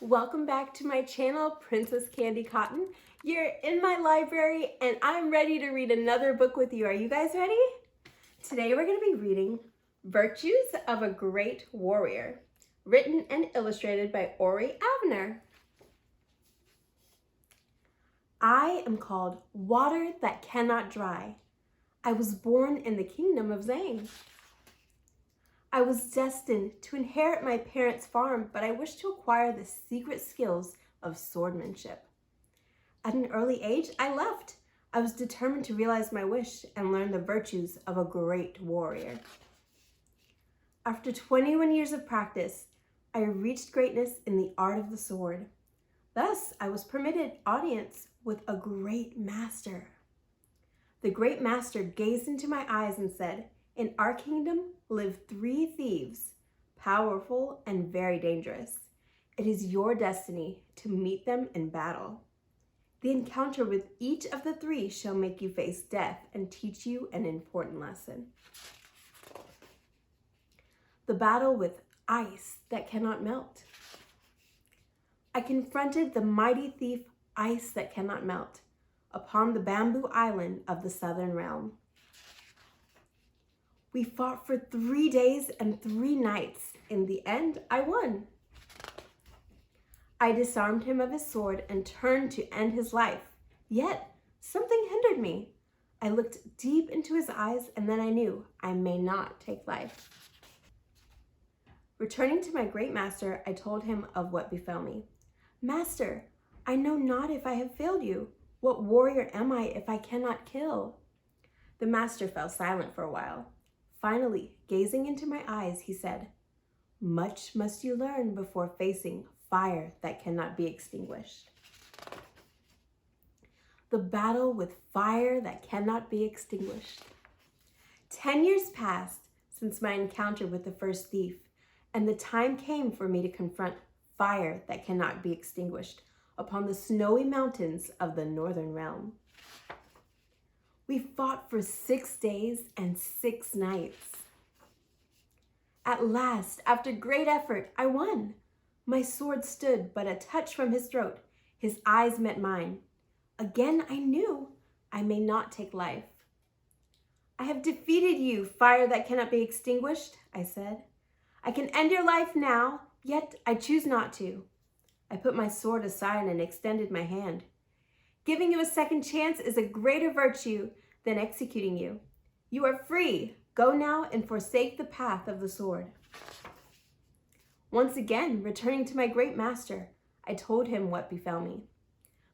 Welcome back to my channel, Princess Candy Cotton. You're in my library and I'm ready to read another book with you. Are you guys ready? Today we're going to be reading Virtues of a Great Warrior, written and illustrated by Ori Avnur. I am called Water That Cannot Dry. I was born in the kingdom of Zhang. I was destined to inherit my parents' farm, but I wished to acquire the secret skills of swordsmanship. At an early age, I left. I was determined to realize my wish and learn the virtues of a great warrior. After 21 years of practice, I reached greatness in the art of the sword. Thus, I was permitted audience with a great master. The great master gazed into my eyes and said, "In our kingdom live 3 thieves, powerful and very dangerous. It is your destiny to meet them in battle. The encounter with each of the 3 shall make you face death and teach you an important lesson." The battle with ice that cannot melt. I confronted the mighty thief Ice that cannot melt upon the bamboo island of the southern realm. We fought for 3 days and 3 nights. In the end, I won. I disarmed him of his sword and turned to end his life. Yet, something hindered me. I looked deep into his eyes and then I knew I may not take life. Returning to my great master, I told him of what befell me. "Master, I know not if I have failed you. What warrior am I if I cannot kill?" The master fell silent for a while. Finally, gazing into my eyes, he said, "Much must you learn before facing fire that cannot be extinguished." The battle with fire that cannot be extinguished. 10 years passed since my encounter with the first thief, and the time came for me to confront fire that cannot be extinguished upon the snowy mountains of the northern realm. We fought for 6 days and 6 nights. At last, after great effort, I won. My sword stood but a touch from his throat. His eyes met mine. Again I knew I may not take life. "I have defeated you, fire that cannot be extinguished," I said. "I can end your life now, yet I choose not to." I put my sword aside and extended my hand. "Giving you a second chance is a greater virtue than executing you. You are free. Go now and forsake the path of the sword." Once again, returning to my great master, I told him what befell me.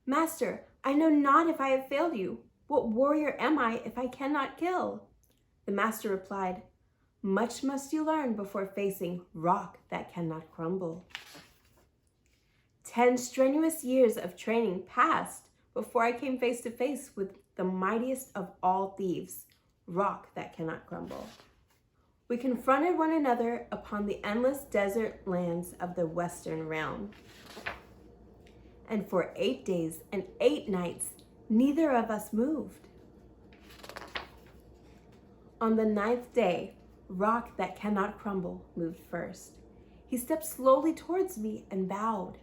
"Master, I know not if I have failed you. What warrior am I if I cannot kill?" The master replied, "Much must you learn before facing rock that cannot crumble." 10 strenuous years of training passed before I came face to face with the mightiest of all thieves, rock that cannot crumble. We confronted one another upon the endless desert lands of the western realm. And for 8 days and 8 nights, neither of us moved. On the 9th day, rock that cannot crumble moved first. He stepped slowly towards me and bowed.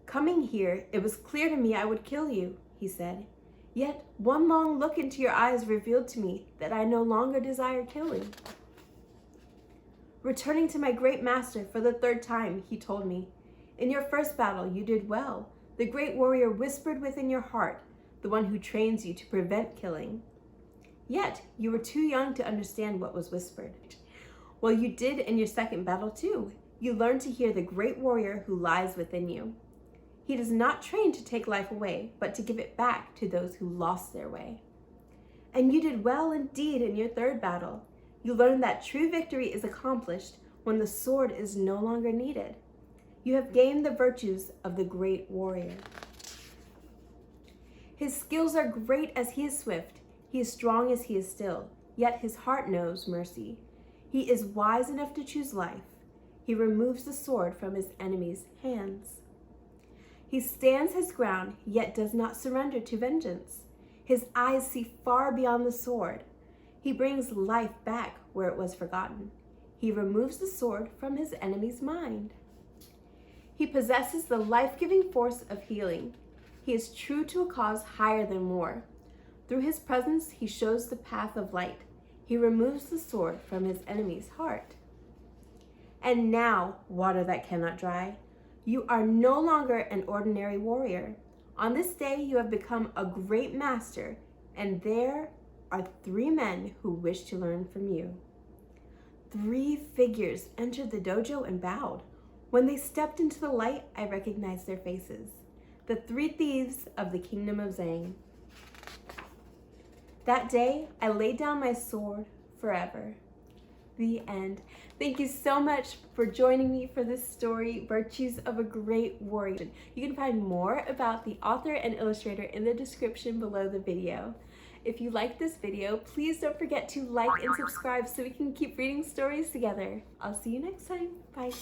"Coming here, it was clear to me I would kill you," he said. "Yet one long look into your eyes revealed to me that I no longer desire killing." Returning to my great master for the 3rd time, he told me, "In your first battle, you did well. The great warrior whispered within your heart, the one who trains you to prevent killing. Yet you were too young to understand what was whispered. Well, you did in your second battle too. You learned to hear the great warrior who lies within you. He does not train to take life away, but to give it back to those who lost their way. And you did well indeed in your 3rd battle. You learned that true victory is accomplished when the sword is no longer needed. You have gained the virtues of the great warrior. His skills are great as he is swift. He is strong as he is still, yet his heart knows mercy. He is wise enough to choose life. He removes the sword from his enemy's hands. He stands his ground, yet does not surrender to vengeance. His eyes see far beyond the sword. He brings life back where it was forgotten. He removes the sword from his enemy's mind. He possesses the life-giving force of healing. He is true to a cause higher than war. Through his presence, he shows the path of light. He removes the sword from his enemy's heart. And now, water that cannot dry, you are no longer an ordinary warrior. On this day, you have become a great master, and there are 3 men who wish to learn from you. 3 figures entered the dojo and bowed. When they stepped into the light, I recognized their faces. The 3 thieves of the kingdom of Zhang. That day, I laid down my sword forever. The end. Thank you so much for joining me for this story, Virtues of a Great Warrior. You can find more about the author and illustrator in the description below the video. If you liked this video, please don't forget to like and subscribe so we can keep reading stories together. I'll see you next time. Bye.